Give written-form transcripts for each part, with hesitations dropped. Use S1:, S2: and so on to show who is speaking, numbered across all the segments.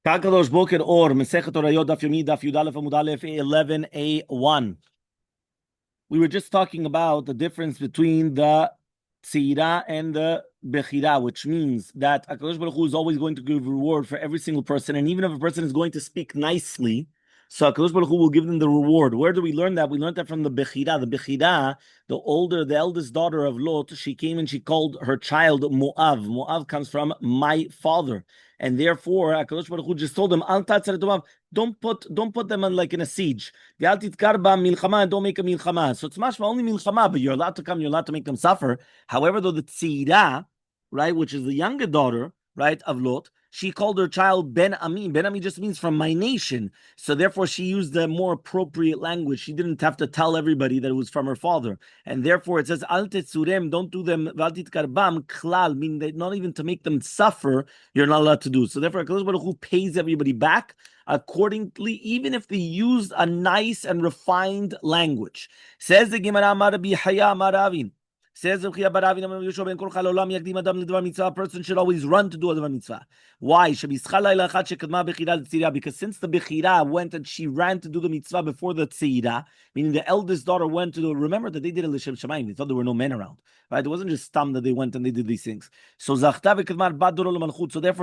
S1: Kakadosh Boker Or, Masechet Horayot, Daf Yomi, Daf Yud Aleph Amud Aleph 11a1. We were just talking about the difference between the Tzira and the Bechira, which means that HaKadosh Baruch Hu is always going to give reward for every single person, and even if a person is going to speak nicely, so HaKadosh Baruch Hu will give them the reward. Where do we learn that? We learned that from the Bechira. The Bechira, the eldest daughter of Lot, she came and she called her child Moav. Moav comes from my father. And therefore, HaKadosh Baruch Hu just told them, don't put them on like in a siege. Don't make a milchama. So it's mashma only milchama, but you're allowed to come, you're allowed to make them suffer. However, though the tzira, right, which is the younger daughter, right, of Lot, she called her child Ben Ami. Ben Ami just means from my nation. So therefore, she used the more appropriate language. She didn't have to tell everybody that it was from her father. And therefore, it says, Al tetzurem, don't do them, Val titkarbam klal, meaning that not even to make them suffer, you're not allowed to do. So therefore, HaKadosh Baruch Hu pays everybody back accordingly, even if they used a nice and refined language. Says the Gemara, Amar Rabbi Haya Amar Ravin. Says a person should always run to do a mitzvah. Why? Because since the Bechira went and she ran to do the mitzvah before the Tzira, meaning the eldest daughter went to do. Remember that they did it l'shem shamayim. They thought there were no men around, right? It wasn't just stam that they went and they did these things. So therefore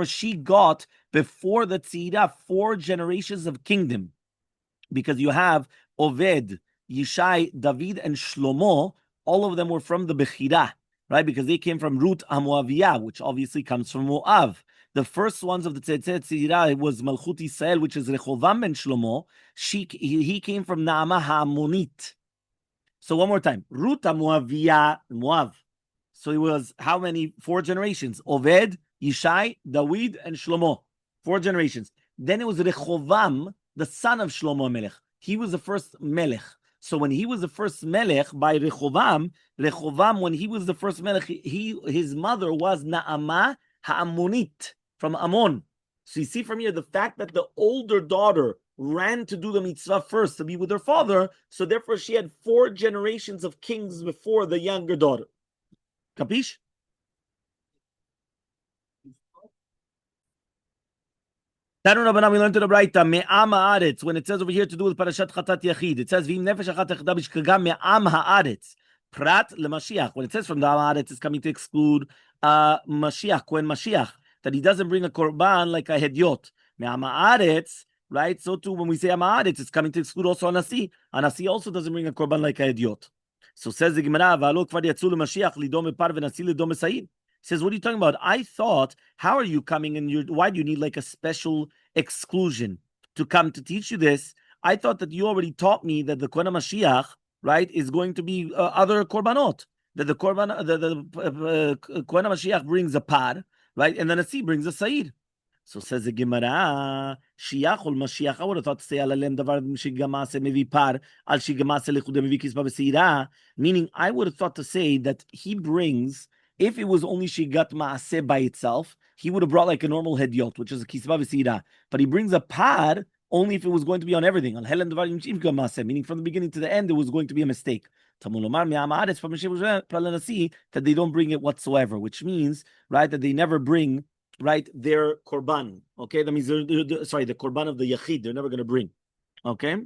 S1: she got before the Tzira 4 generations of kingdom, because you have Oved, Yishai, David, and Shlomo. All of them were from the Bechira, right? Because they came from Ruth HaMoaviyah, which obviously comes from Moav. The first ones of the Tzira was Malchut Yisrael, which is Rechovam ben Shlomo. He came from Naama HaAmonit. So one more time. Ruth HaMoaviyah, Moav. So it was how many? 4 generations. Oved, Yishai, David, and Shlomo. 4 generations. Then it was Rechovam, the son of Shlomo Melech. He was the first Melech. So when he was the first Melech by Rechovam, when he was the first Melech, his mother was Naama HaAmonit from Ammon. So you see from here the fact that the older daughter ran to do the mitzvah first to be with her father, so therefore she had 4 generations of kings before the younger daughter. Capish? We learned to the Braita, me'am haaretz. When it says over here to do with parashat chatat yachid, it says v'im nefesh achat echada b'shkaga me'am haaretz. Prat leMashiach. When it says from the haaretz, it's coming to exclude Mashiach, Kohen Mashiach, that he doesn't bring a korban like a hedyot. Me'am haaretz, right? So too, when we say am haaretz, it's coming to exclude also a nasi. A nasi also doesn't bring a korban like a hedyot. So says the Gemara, v'alo kvar yatzu leMashiach lidom epar v'nasi lidom esayid. Says, what are you talking about? I thought, how are you coming and why do you need like a special exclusion to come to teach you this? I thought that you already taught me that the Kohen Mashiach, right, is going to be other korbanot. That the Kohen Mashiach brings a par, right, and then a Nasi brings a Said. So says the Gemara, Shiachol Mashiach, I would have thought to say, Alalem davar shigamase mevi par, al shigamase lechude mevi kisba v'seira, meaning I would have thought to say that he brings, if it was only Shigat Maaseh by itself, he would have brought like a normal hedyot, which is a kisba v'sira. But he brings a par only if it was going to be on everything. Meaning from the beginning to the end, it was going to be a mistake. That they don't bring it whatsoever, which means, right, that they never bring, right, their korban. Okay, that means the korban of the yachid, they're never going to bring. Okay.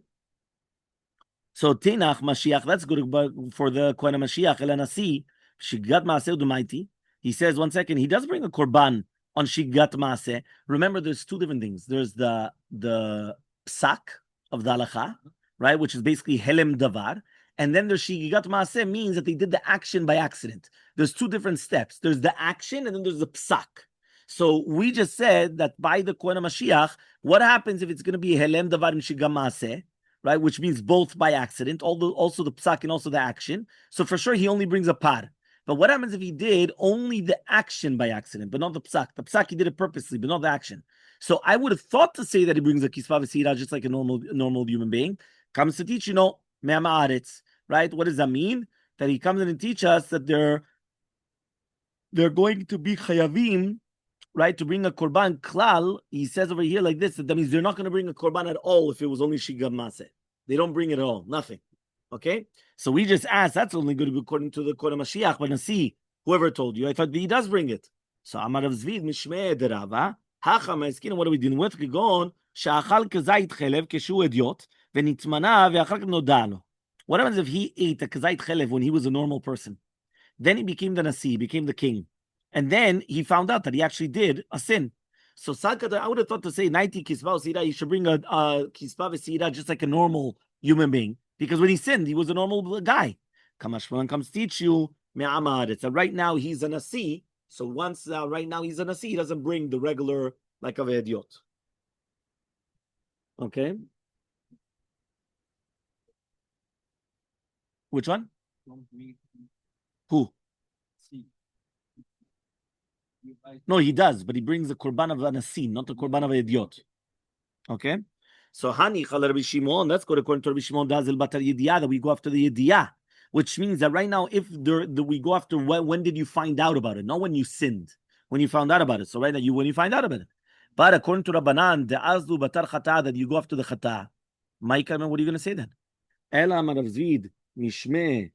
S1: So Tinach Mashiach, that's good for the Kohen Mashiach, El Nasi. Shigat Maaseh U'Dumaiti. He says, one second, he does bring a korban on Shigat Maaseh. Remember, there's 2 different things. There's the psak of the halacha, right, which is basically helem davar, and then there's Shigat Maaseh, means that they did the action by accident. There's 2 different steps. There's the action, and then there's the psak. So we just said that by the Kohen Mashiach, what happens if it's going to be helem davar and Shigat Maaseh? Right, which means both by accident, also the psak and also the action. So for sure, he only brings a par. But what happens if he did only the action by accident, but not the psak? The psak, he did it purposely, but not the action. So I would have thought to say that he brings a kisva v'sira just like a normal human being. Comes to teach, me'am haaretz, right? What does that mean? That he comes in and teach us that they're going to be chayavim, right, to bring a korban klal. He says over here like this, that means they're not going to bring a korban at all if it was only shigam maseh. They don't bring it at all, nothing. Okay, so we just asked, that's only good according to the Kohen Mashiach, but Nasi, whoever told you, I thought he does bring it. So Amar Rav Zvid Mishmei de Rava, What are we dealing with? What happens if he ate a kazait chelev when he was a normal person? Then he became the nasi, became the king. And then he found out that he actually did a sin. So I would have thought to say 90 kisva sira, you should bring a kisva sira just like a normal human being. Because when he sinned, he was a normal guy. Kamashmalan comes teach you, so right now he's a nasi. So once right now he's a nasi, he doesn't bring the regular like of a idiot. Okay. Which one? Who? No, he does, but he brings the korban of a nasi, not the korban of an idiot. Okay? So, Hani, Rabbi Shimon, let's go according to Rabbi Shimon, Dazil Batar Yediyah, that we go after the Yediyah, which means that right now, if we go after when did you find out about it? Not when you sinned, when you found out about it. So, right now, when you find out about it. But according to Rabbanan, the Azlu Batar Chata, that you go after the Chata. Mike, what are you going to say then? Ela Maravzvid, Mishmeh.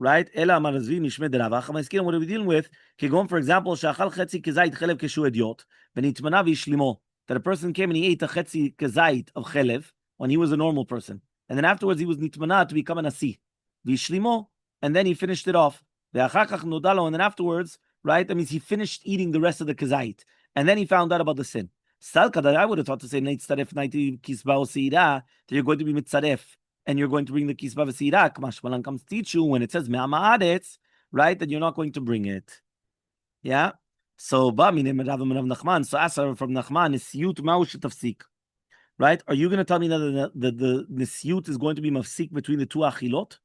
S1: Right? Ela marazvi nishmed deravach. What are we dealing with? Kigon, for example, shachal chetzi kezait chelev keshu ediot, v'nitmana v'ishlimo. That a person came and he ate a chetzi kezait of chelev when he was a normal person, and then afterwards he was nitmana to become a nasi, v'ishlimo, and then he finished it off. Ve'achakach nodalo, and then afterwards, right? That means he finished eating the rest of the kezait, and then he found out about the sin. Salka, that I would have thought to say neitzaref naiti kisba seira, that you're going to be mitzaref. And you're going to bring the kisba v'sirak. Mashmalan comes teach you when it says me'ama'aretz, right? That you're not going to bring it. Yeah. So ba minim Rav Nachman. So asar from Nachman is siyut ma'u shetafsik. Right? Are you going to tell me that the siyut is going to be mafsik between the two achilot?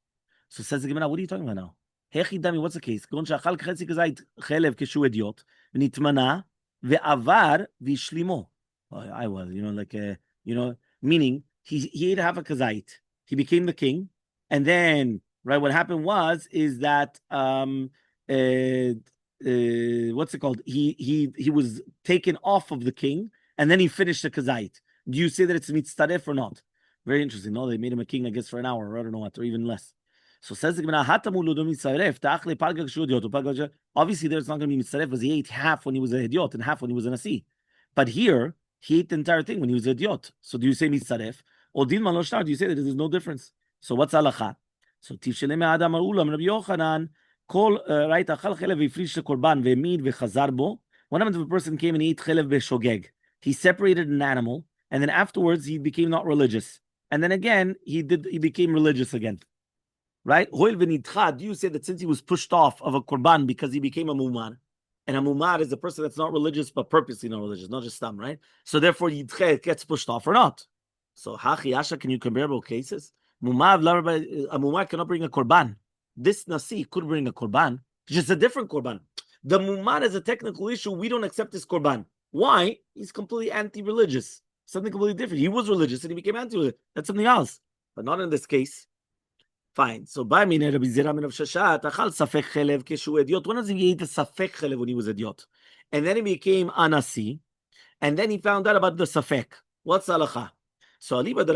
S1: So says the Gemara, what are you talking about now? Hechidami, what's the case? Gon shachal kchetzi kazait chelev keshu ediot v'nitmana ve'avar v'ishlimo. I was, meaning he ate half a kazait. He became the king, and then right, what happened is that what's it called? He was taken off of the king, and then he finished the kazait. Do you say that it's mitzaref or not? Very interesting. No, they made him a king, I guess, for an hour, or I don't know what, or even less. So says the Gemara, obviously there's not going to be mitzaref because he ate half when he was a idiot and half when he was a nasi. But here he ate the entire thing when he was a idiot. So do you say mitzaref? Or din man lo shtar, do you say that there's no difference? So what's halacha? So tivshele me'adam ulam Rabbi Yochanan kol right achal chelev v'ifrish lekorban ve'mid ve'chazar bo. What happens if a person came and ate chelev be'shogeg? He separated an animal, and then afterwards he became not religious, and then again he became religious again. Right? Hoil v'nidcha. Do you say that since he was pushed off of a korban because he became a mumar, and a mumar is a person that's not religious but purposely not religious, not just stam, right? So therefore yidcha gets pushed off or not? So, Hachi can you compare both cases? A mumar cannot bring a korban. This nasi could bring a korban, just a different korban. The mumar is a technical issue. We don't accept this korban. Why? He's completely anti-religious. Something completely different. He was religious and he became anti-religious. That's something else, but not in this case. Fine. So, by me, Rabbi Zera min of Shashat, achal safek chelev keshu idiot. When does he eat a safek chelev when he was idiot? And then he became a nasi, and then he found out about the safek. What's halacha? So if you're going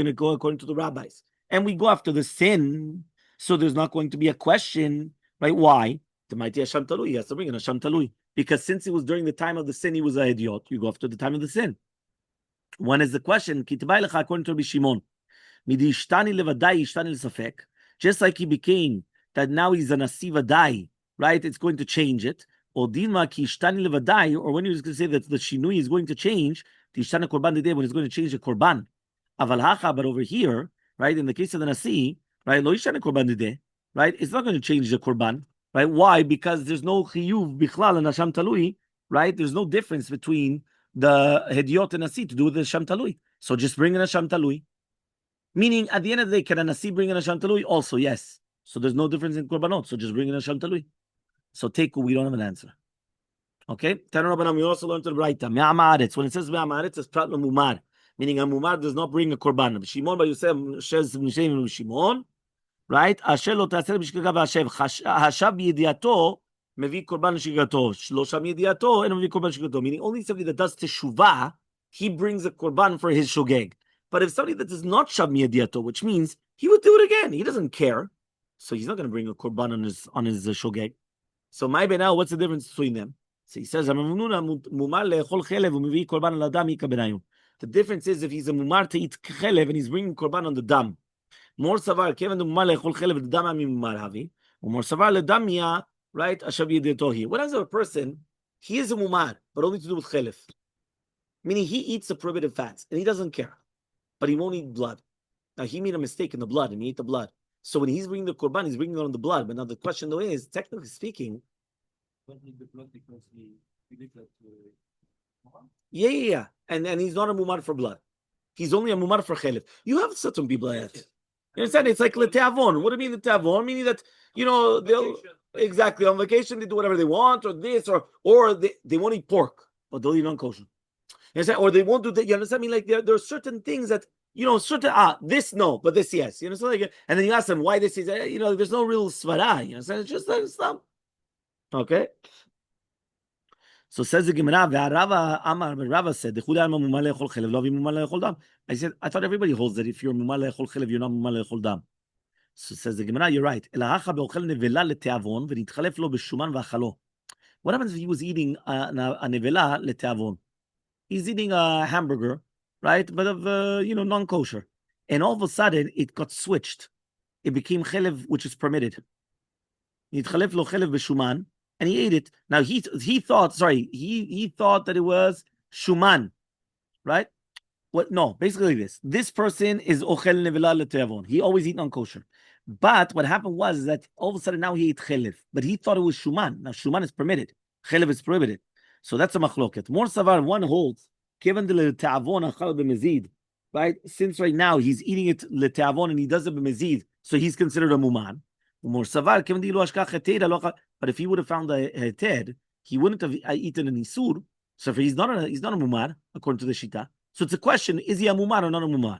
S1: to go according to the rabbis, and we go after the sin, so there's not going to be a question, right? Why? He has to bring in a sham talui. Because since it was during the time of the sin, he was an idiot. You go after the time of the sin. One is the question, according to Rabbi Shimon, just like he became, that now he's a nasi vadai, right? It's going to change it. Or when he was going to say that the shinui is going to change, when he's going to change the korban. But over here, right, in the case of the nasi, right, right, it's not going to change the korban, right? Why? Because there's no chiyuv bichlal and hasham talui, right? There's no difference between the hediot and nasi to do with the hasham talui. So just bring in hasham talui. Meaning, at the end of the day, can a nasi bring in hasham talui? Also, yes. So there's no difference in korbanot. So just bring in hasham talui. So take, we don't have an answer. Okay? We also learned to write when it says me'amaretz, it's prat mumar, meaning a mumar does not bring a korban. Shimon by Yosef says Shimon, right? Asher lo ta'aser b'shgaga v'ashev hashav b'yediato mevi korban shgato shlo sham yediato and mevi korban shgato. Meaning only somebody that does teshuvah, he brings a korban for his shogeg. But if somebody that is not sham yediato, which means he would do it again, he doesn't care, so he's not going to bring a korban on his shogeg. So my now, what's the difference between them? So he says, the difference is if he's a mumar to eat chelev and he's bringing korban on the dam. More savar, kevan the mumar lechol chelev the dam ami mumar havi. More savar ledamia, right? Ashav yedetohi. What is a person? He is a mumar, but only to do with chelev. Meaning he eats the prohibited fats and he doesn't care, but he won't eat blood. Now he made a mistake in the blood and he ate the blood. So when he's bringing the korban, he's bringing it on the blood. But now the question though is, technically speaking, the blood because he did that. Yeah. And he's not a mumar for blood. He's only a mumar for chelev. You have certain people like that. You understand? It's like leteavon. What do you mean leteavon? Meaning that, they'll exactly on vacation they do whatever they want, or this, or they won't eat pork, but they'll eat non-kosher. You understand? Or they won't do that. You understand? I mean, like there are certain things that this no, but this yes. You know, like, and then you ask them why this is. There's no real svara. You understand? It's just like stuff. Okay. So says the Gemara, Rava said, I said, I thought everybody holds that if you're mumar lechol chelev, you're not mumar lechol dam. So says the Gemara, you're right. What happens if he was eating a nevela leteavon? He's eating a hamburger, right? But of non-kosher. And all of a sudden it got switched. It became chelev, which is permitted. Nitchalef lo chelev b'shuman. And he ate it. Now he thought that it was shuman, right? What? No, basically this person is ochel nevela leteavon. He always eat non-kosher. But what happened was that all of a sudden now he ate chelev, but he thought it was shuman. Now shuman is permitted, chelev is prohibited. So that's a machloket. More savar, one holds given the leteavon achal b'mezid, right? Since right now he's eating it leteavon and he does it b'mezid, so he's considered a muman. More savar, but if he would have found a heter, he wouldn't have eaten an isur. So if he's not a mumar according to the shita. So it's a question: is he a mumar or not a mumar?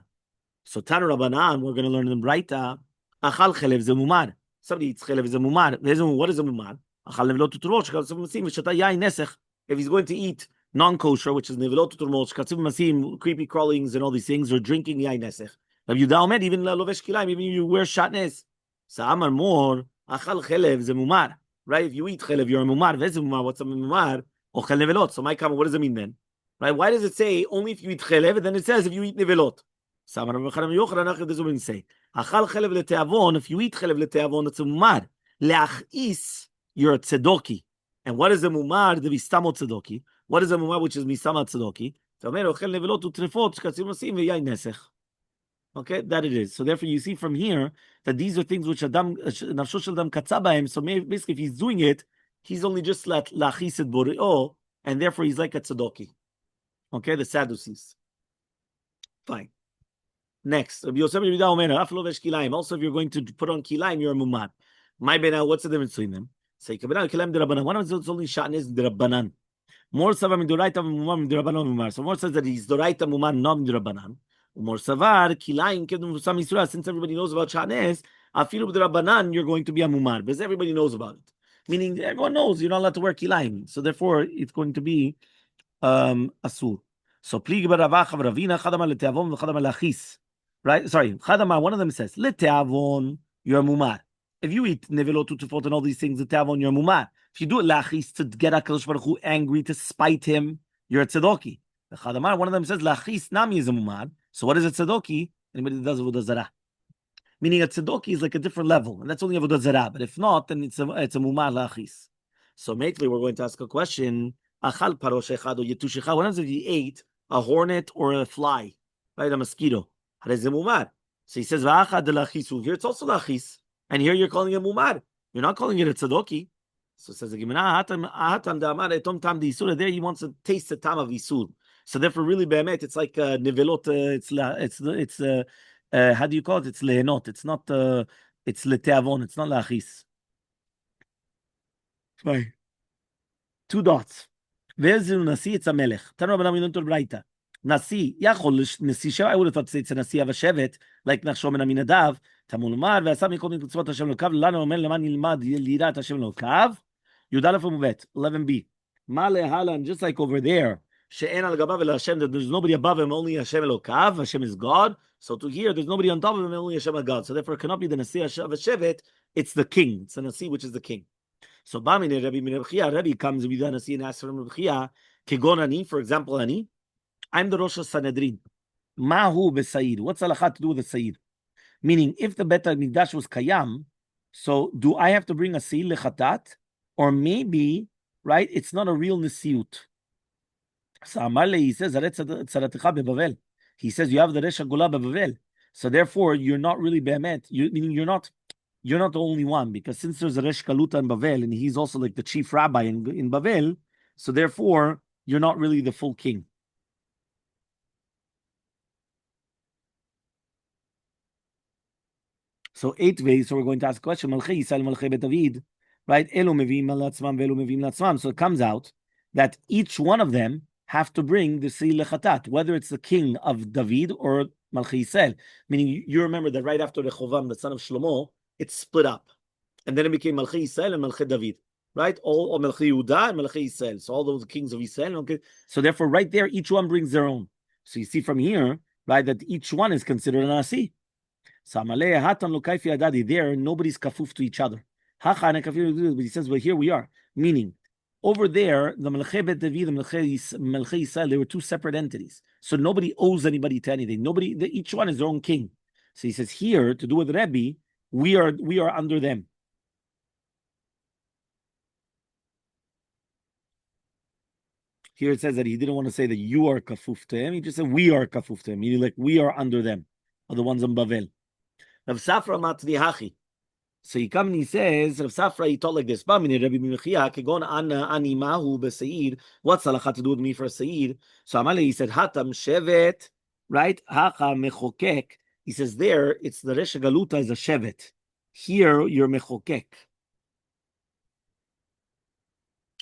S1: So Tanu Rabbanan, we're going to learn in Braita. Achal chelev is a mumar. Somebody eats chelev is a mumar. What is a mumar? Achal nevelot u'turmot shekatzim masim v'shata yain nesech. If he's going to eat non-kosher, which is nevelot u'turmot shekatzim masim, creepy crawlings and all these things, or drinking yain nesech. Rabbi Yehuda omer, even lovesh kilayim, even you wear shatnez. Sa'amar more achal chelev is a mumar. Right? If you eat chelev, you're a mumar. What's a mumar? Ochel nevelot. So my comment, what does it mean then? Right? Why does it say only if you eat chelev, and then it says if you eat nevelot? This is what we say. Achal chelev leteavon. If you eat chelev leteavon, it's a mumar. Leachis, you're a tzedoki. And what is a mumar? The vistamo tzedoki. What is a mumar which is misama tzedoki? Ochel nevelot u'trefot shkatzim masim v'yayin nesech. Okay, that it is. So therefore, you see from here that these are things which Adam nafsho shel Adam katzabahem. So basically, if he's doing it, he's only just lachis et boreo, and therefore he's like a tzedoki. Okay, the Sadducees. Fine. Next, Rabbi Yosef ben Yehuda omer, af lo vesh kilayim. Also, if you're going to put on kilayim, you're a mumar. My bena, what's the difference between them? Say kilayim derabanan. One of them is only shatnez derabanan. More savar midoraita mumar miderabanan mumar. So more says that he's doraita mumar not miderabanan. More savar kilayim kedum some isura. Since everybody knows about shatnez, afilu b'derabanan, you're going to be a mumar because everybody knows about it. Meaning everyone knows you're not allowed to wear kilayim. So therefore, it's going to be asur. So plig b'ravacha v'ravina chadama leteavon v'chadama lachis. Right? Sorry, chadama. One of them says leteavon, you're a mumar. If you eat nevelot utufot and all these things, leteavon, you're a mumar. If you do it lachis to get HaKadosh Baruch Hu angry, to spite him, you're a tzedoki. The chadama. One of them says lachis nami is a mumar. So what is a tzedaki? Anybody that does avodah zarah. Meaning a tzedaki is like a different level, and that's only avodah zarah. But if not, then it's a mumar lachis. So mainly we're going to ask a question: achal parosh echad or yetush echad. What happens if he ate a hornet or a fly, right? A mosquito. How is it mumar? So he says v'achad lachisu. Here it's also lachis, and here you're calling it mumar. You're not calling it a tzedaki. So it says the Gemara, there he wants to taste the tam of isur. So therefore, really, be'emet, it's like nivelot. It's how do you call it? It's lehenot. It's not. It's leteavon. It's not lachis. Fine. 2 dots. Ve'ezil nasi. It's a melech. Tanu Rabbanan we learned Braita. Nasi. Yachol nasi sheva. I would have thought it's a nasi of a shevet, like Nachshon ben Aminadav. Tamul Mar ve'asam yikom mitzvot Hashem lokav. Lanu omer leman yilmad yirat Hashem lokav. Yudalef u'muvet. 11b. Ma lehalan, just like over there. She'en al gabav el Hashem, that there's nobody above him, only Hashem Elokav. Hashem is God. So to here, there's nobody on top of him, only Hashem is God. So therefore, it cannot be the Nasi of a Shevet. It's the king. It's the Nasi, which is the king. So Rabbi comes with Anasi and asks from Rabbi Chia, Kegon Ani, for example, Ani, I'm the Rosh Sanhedrin. Mahu beSayir. What's halakha to do with the Sayir? Meaning, if the Bet HaMikdash was Kayam, so do I have to bring a Sayir lechatat? Or maybe, right, it's not a real Nesiut. So Elmaleh, he says, he says, you have the Resha Gola beBavel. So therefore, you're not really Be'emet. Meaning you're not the only one, because since there's a Resh Kaluta in Bavel, and he's also like the chief rabbi in Bavel, so therefore, you're not really the full king. So 8 ways. So we're going to ask a question. Malchei Yisrael, Malchei Bet David, right? Elu meviim latzmam, velu meviim latzmam. So it comes out that each one of them have to bring the Seil Lechatat, whether it's the king of David or Malchei Yisrael. Meaning, you remember that right after Rehovam, the son of Shlomo, it split up, and then it became Malchei Yisrael and Malchei David, right? All Malchei Yehuda and Malchei Yisrael. So all those kings of Yisrael. Okay. So therefore, right there, each one brings their own. So you see from here, right, that each one is considered an Nasi. So Elmaleh hatan lo kaifi adadi. There, nobody's kafuf to each other. But he says, well, here we are. Meaning, over there, the Melchei Bet David, the Melchei Yisrael, they were two separate entities. So nobody owes anybody to anything. Each one is their own king. So he says, here, to do with Rabbi, we are under them. Here it says that he didn't want to say that you are kafuf to him. He just said we are kafuf to him. Meaning, like, we are under them, are the ones in Bavel. Rav Safra matzi hachi. So he comes and he says, Rav Safra, he taught like this. What's halakha to do with me for a Sayyid? So Elmaleh, he said, Hatam shevet, right? Hacha mechokek. He says there, it's the Resha Galuta is a shevet. Here, you're mechokek.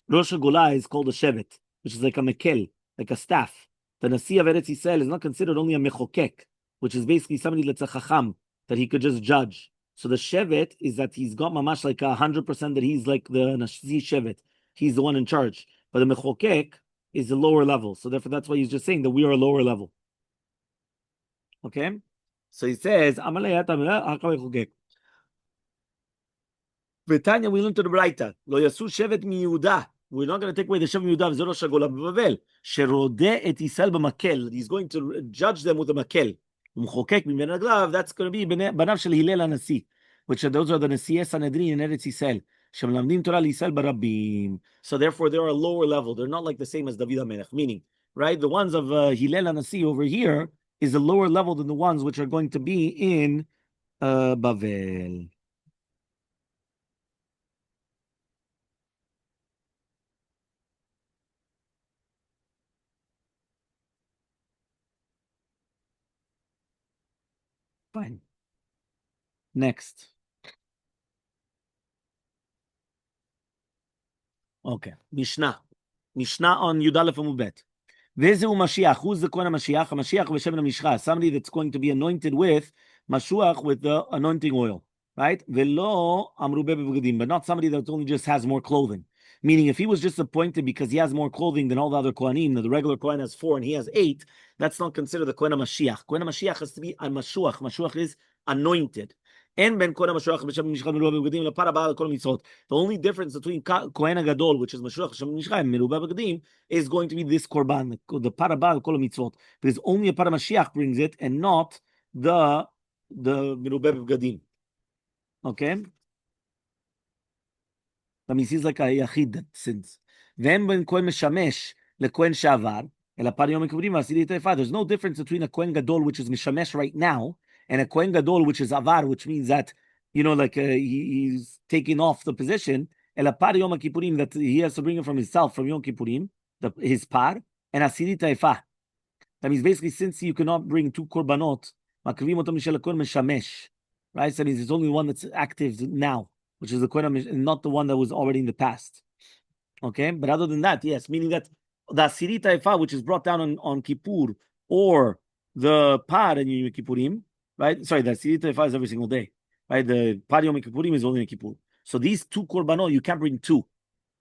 S1: Rosh Gola is called a shevet, which is like a mekel, like a staff. The Nasi of Eretz Yisrael is not considered only a mechokek, which is basically somebody that's a chacham, that he could just judge. So the shevet is that he's got mamash like 100% that he's like the Nasi shevet. He's the one in charge. But the mechokek is the lower level. So therefore, that's why he's just saying that we are a lower level. Okay? So he says, V'tanya, we learned to the Braita. Lo yasu shevet mi Yehuda. We're not going to take away the shevet mi Yehuda. V'zero shagola b'Bavel. Sherodeh et Yisrael b'makel. He's going to judge them with a makel. That's going to be banav shel Hillel HaNasi, which those are the Nasiei Sanhedrin in Eretz Yisrael. Shemlamdim Torah Yisrael barabim. So therefore, they're a lower level. They're not like the same as David HaMelech. Meaning, right, the ones of Hillel HaNasi over here is a lower level than the ones which are going to be in Bavel. Fine. Next. Okay. Mishnah on Yudalef Amubet. Vezu Mashiach. Who's the Kohen Mashiach? Mashiach v'Shem Mishcha. Somebody that's going to be anointed with Mashiach, with the anointing oil, right? Velo Amru Bebevgadim, but not somebody that only just has more clothing. Meaning, if he was just appointed because he has more clothing than all the other Kohanim, the regular Kohen has 4 and he has 8, that's not considered the Kohen Mashiach. Kohen Mashiach has to be a Mashiach. Mashiach is anointed. The only difference between Kohen Gadol, which is Mashiach Hashem Mishcha, and Merubah B'Gadim, is going to be this Korban, the Parabah Kol Mitzvot. Because only a Paramashiach brings it, and not the Merubah B'Gadim. Okay? That means he's like a Yachid that sins. Then when Kohen Meshamesh LeKohen Shavar, there's no difference between a Kohen Gadol, which is Mishamesh right now, and a Kohen Gadol, which is Avar, which means that, he's taking off the position, that he has to bring it from himself, from Yom Kippurim, his par, and Asiri Taifa. That means basically, since you cannot bring 2 korbanot, right? So that means it's only one that's active now, which is the Kohen, and not the one that was already in the past. Okay, but other than that, yes, meaning that the Asiri Taifa, which is brought down on Kippur, or the par in Yom Kippurim, right? Sorry, the Asiri Taifa is every single day, right? The par Yom Kippurim is only in Kippur. So these 2 korbanot, you can't bring 2.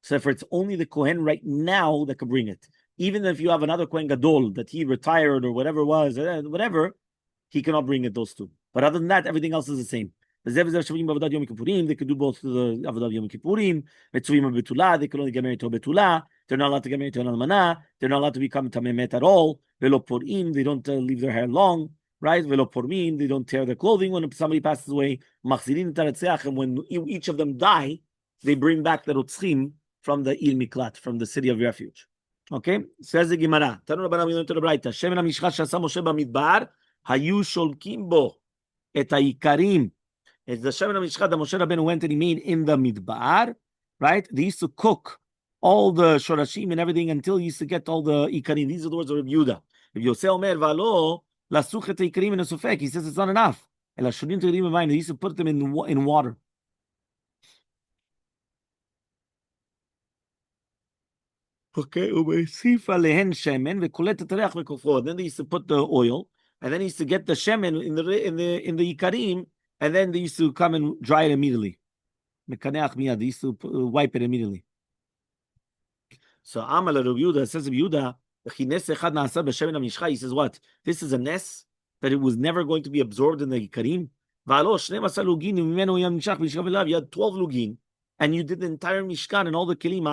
S1: So if it's only the Kohen right now that can bring it. Even if you have another Kohen Gadol that he retired or whatever it was, whatever, he cannot bring it, those 2. But other than that, everything else is the same. They could do both the Avodah Yom Kippurim. They could only get married to a Betula. They're not allowed to get married to an Almanah. They're not allowed to become Tamemet at all. Velo Porim, they don't leave their hair long, right? Velo Pormin, they don't tear their clothing when somebody passes away. Machzirin Taratzeach, and when each of them die, they bring back the Rotzchim from the Il Miklat, from the city of refuge. Okay? Says the Gemara. Tanu Rabbanan, we learned to the Braita. Shemen HaMishcha Shasa Moshe Bamidbar, Hayu Sholkim Bo, Et HaYikarim. It's the Shemen HaMishcha that Moshe Rabbeinu went and he made in the Midbar, right? They used to cook all the shorashim and everything until he used to get all the ikarim. These are the words of Rabbi Yehuda. Rabbi Yosef Omer v'alo lasuchet ikarim in a sufek. He says it's not enough. They used to put them in water. Okay, then they used to put the oil, and then he used to get the shemen in the ikarim, and then they used to come and dry it immediately. They used to wipe it immediately. So Amal Rabbi Yehuda says Rabbi Yehuda, he says what? This is a nes that it was never going to be absorbed in the ikarim. You had 12 lugin, and you did the entire mishkan and all the kelim,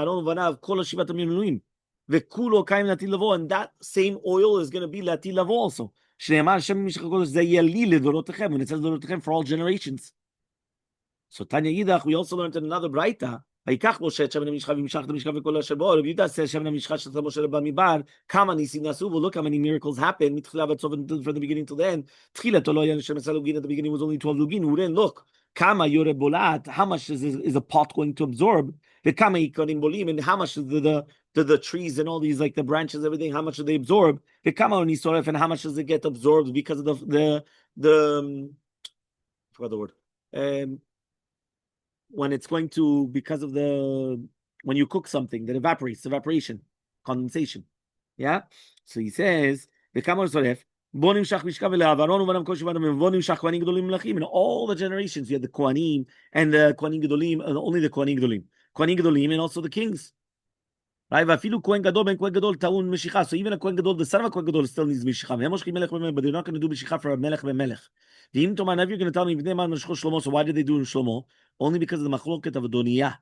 S1: and that same oil is going to be lati lavo also. When it says for all generations. So Tanya Yidach, we also learned in another braita. Vayikach Moshe et shemen hamishcha v'yimshach the mishka v'kol asher bo. Rabbi Yehuda says shemen hamishcha shasa Moshe b'midbar. Kama nisim nasu. Look how many miracles happened. From the beginning to the end. Tchilato lo yan shemen lugin. At the beginning was only 12 lugin. Uren, look. Kama yore bolat. How much is a pot going to absorb? The kama ikonim bolim. And how much is the trees and all these, like the branches, everything, how much do they absorb? The kama onisoref, and how much does it get absorbed because of the I forgot the word. When it's going to, because of when you cook something that evaporates, evaporation, condensation. Yeah? So he says, and all the generations, you had the Kohanim and the Kohanim Gedolim, only the Kohanim Gedolim, and also the kings. Right? So even a Kohen Gadol, the son of a Kohen Gadol still needs Mishicha. But they're not going to do Mishicha for a Melech Melech. Now you're going to tell me, so why did they do in Shlomo? Only because of the Machloket of Adoniyah.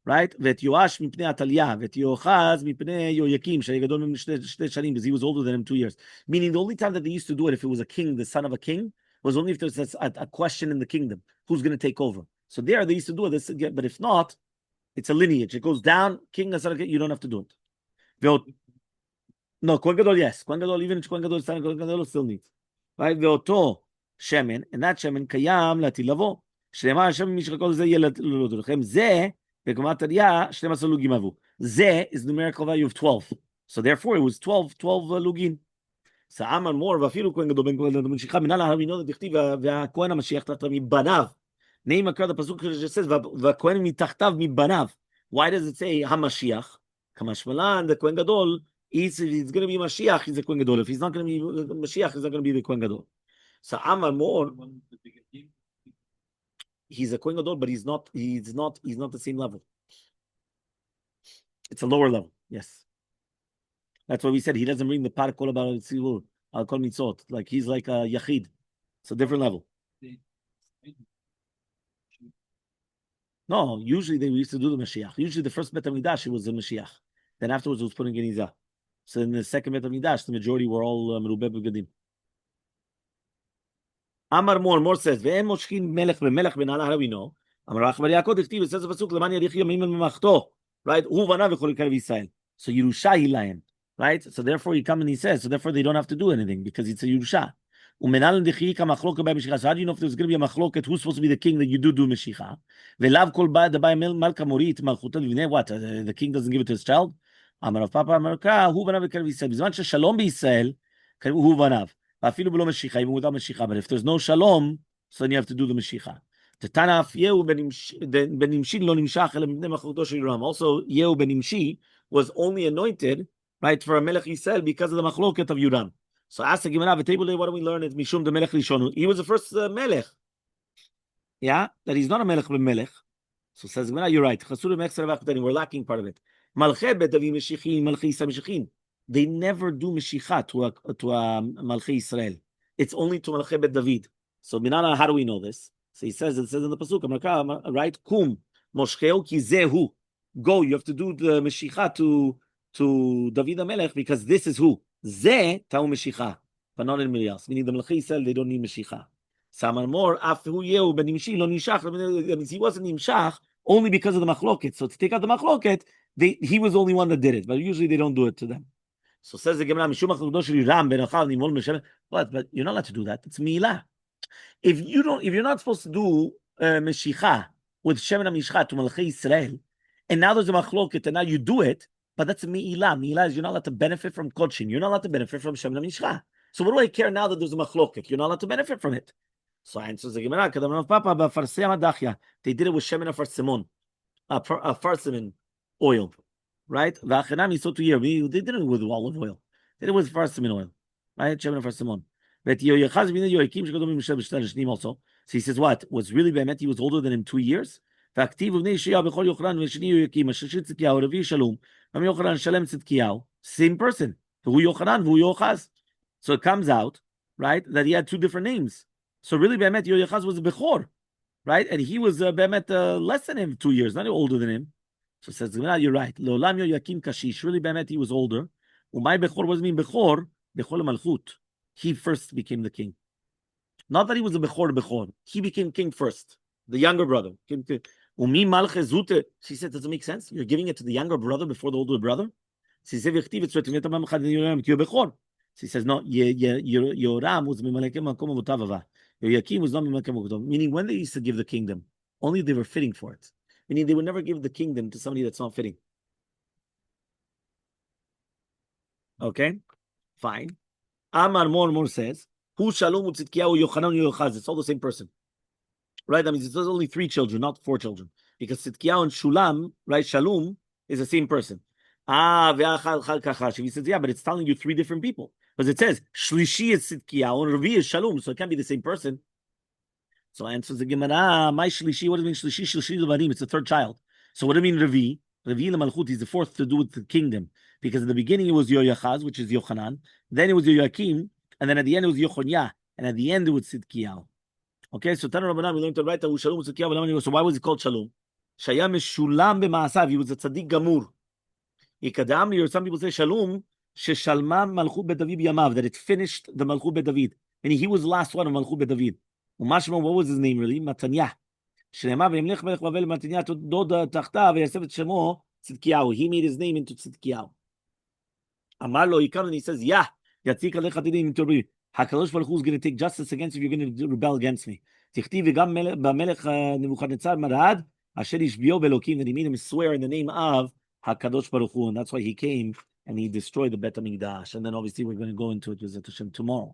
S1: Right? Vet Yoash mipnei Atalia, vet Yochaz mipnei Yoyakim, shegadol mim shtei shanim, because he was older than him 2 years. Meaning the only time that they used to do it, if it was a king, the son of a king, was only if there was a question in the kingdom, who's going to take over. So there they used to do it, but if not, it's a lineage. It goes down, king, you don't have to do it. No, Kohen Gadol, yes. Kohen Gadol, even Kohen Gadol, son of Kohen Gadol still needs. Right? Ve'oto shemen, and that shemen kayam lati lavo. Shlema Hashem mishchakol ze yeh l'odorchem. Ze, ve'kumat aliyah, 12 lugim avu. Ze is the numerical value of 12. So therefore it was 12 lugin. So Amar more, vafilu Kohen Gadol ben Kohen Gadol mishchak, minala we know that dichtiv ve'akohen HaMashiach tachtav mibanav. Name occur the pasuk just says vakohen mitachtav mibanav. Why does it say HaMashiach? Kamashmalan, the Kohen Gadol, he's going to be Mashiach, he's a Kohen Gadol. If he's not going to be Mashiach, he's not going to be the Kohen Gadol. So Amar more, he's a Kohen Gadol, but he's not the same level. It's a lower level. Yes. That's why we said he doesn't bring the par kol about tzivur, al kol mitzvot. Like he's like a yachid. It's a different level. No, usually they used to do the Mashiach. Usually the first Bet HaMikdash, it was the Mashiach. Then afterwards it was put in Genizah. So in the second Bet HaMikdash, the majority were all Merubeh Begadim. Amar more says, Ve'en moshkin melech bemelech benala, how do we know? Amar Achbar Yaakov, it says the pasuk, Leman yarich yamim memachto. Right? Hu vanav v'chol ikarev Yisrael. So Yerusha hilayen. Right? So therefore he comes and he says, so therefore they don't have to do anything because it's a Yerusha. So how do you know if there's going to be a machloket? Who's supposed to be the king that you do Meshicha? What? The king doesn't give it to his child? Even without Meshicha. But if there's no Shalom, so then you have to do the Meshicha. Also, Yehu ben Nimshi was only anointed, right, for a Melech Yisrael because of the machloket of Yuram. So ask the Gemara, what do we learn? It's Mishum the Melech Rishonu. He was the first Melech. Yeah? That he's not a Melech but Melech. So says Gemara, you're right. We're lacking part of it. They never do Meshicha to a Malchei Israel. It's only to Malchei Bet David. So Minana, how do we know this? So it says in the pasuk, right? Kum moshcheo ki zehu. Go, you have to do the meshicha to David HaMelech because this is who? Ze ta'u meshicha, but not anybody else. Meaning the Melech said they don't need meshicha. Samar more afu yehu ben nimshi lo nishach. That means he wasn't nimshach only because of the machloket. So to take out the machloket, he was the only one that did it, but usually they don't do it to them. So says the Gemara, but you're not allowed to do that. It's milah. If you're not supposed to do meshicha with shemen hamishcha to Malchei Israel, and now there's a machloket, and now you do it, but that's milah. Milah is you're not allowed to benefit from kodshin. You're not allowed to benefit from shemen hamishcha. So what do I care now that there's a machloket? You're not allowed to benefit from it. So answers the Gemara, they did it with shemen afarsimon, farsimin oil, right? So to year, they did it with olive oil. They did it with farsimin oil, right? Shemen afarsimon. Also, so he says what? Was really Be'emet, he was older than him 2 years? Same person. So it comes out, right, that he had 2 different names. So really Be'emet, Yochaz was a Bechor, right? And he was Be'emet less than him 2 years, not older than him. So it says, you're right. Le'olam Yoyakim Kashish. Really Be'emet, he was older. Umay Bechor was mean Bechor, Bechor Malchut. He first became the king. Not that he was a Bechor. He became king first. The younger brother. Umi Malche Zute. She said, does it make sense? You're giving it to the younger brother before the older brother? She said, Bechor. She says, no, Yoram was Mimalekem Makom Mutavava. Yoyakim was not Mimalekem Makom. Meaning, when they used to give the kingdom, only they were fitting for it. Meaning, they would never give the kingdom to somebody that's not fitting. Okay? Fine. Amar more says, Hu Shalom Utzitkiyahu Yochanan Yochaz. It's all the same person. Right? That means it's only 3 children, not 4 children. Because Tzitkiyahu and Shulam, right, Shalom, is the same person. He says, yeah, but it's telling you 3 different people. Because it says, Shlishi is Tzitkiyahu and Ravi is Shalom, so it can't be the same person. So answers the Gemara, my Shlishi, what does it mean Shlishi? Shlishi Levarim, it's the 3rd child. So what do you mean Ravi? Ravi Malchut is the 4th to do with the kingdom. Because in the beginning it was Yoyachaz, which is Yochanan. Then it was Yoyakim. And then at the end it was Yochonyah. And at the end it was Tzidkiyahu. Okay, so Tana Rabbanan, we learned to write that Shalom Tzidkiyahu. So why was it called Shalom? Shayam is Shulam b'ma'asav. He was a tzaddik gamur. Ikadamli, or some people say Shalom, Sheshalmam Malchut Bedavid Yamav, that it finished the Malchut Bedavid. And he was the last one of Malchut Bedavid. Umashma, what was his name really? Matanyah. Shnema v'yemlech melech Bavel Matanyah dod tachta v'yasef et shemo Tzidkiyahu. He made his name into Tzidkiyahu. Amar lo Ikam, and he says, yeah, Yatzik alecha tidim torbi. HaKadosh Baruch Hu is going to take justice against you if you're going to rebel against me. Tichti v'gam b'melech Nebuchadnezzar marad asher ishbio belokim, that he made him swear in the name of HaKadosh Baruch Hu, and that's why he came and he destroyed the Bet HaMikdash. And then obviously we're going to go into it with Hashem tomorrow.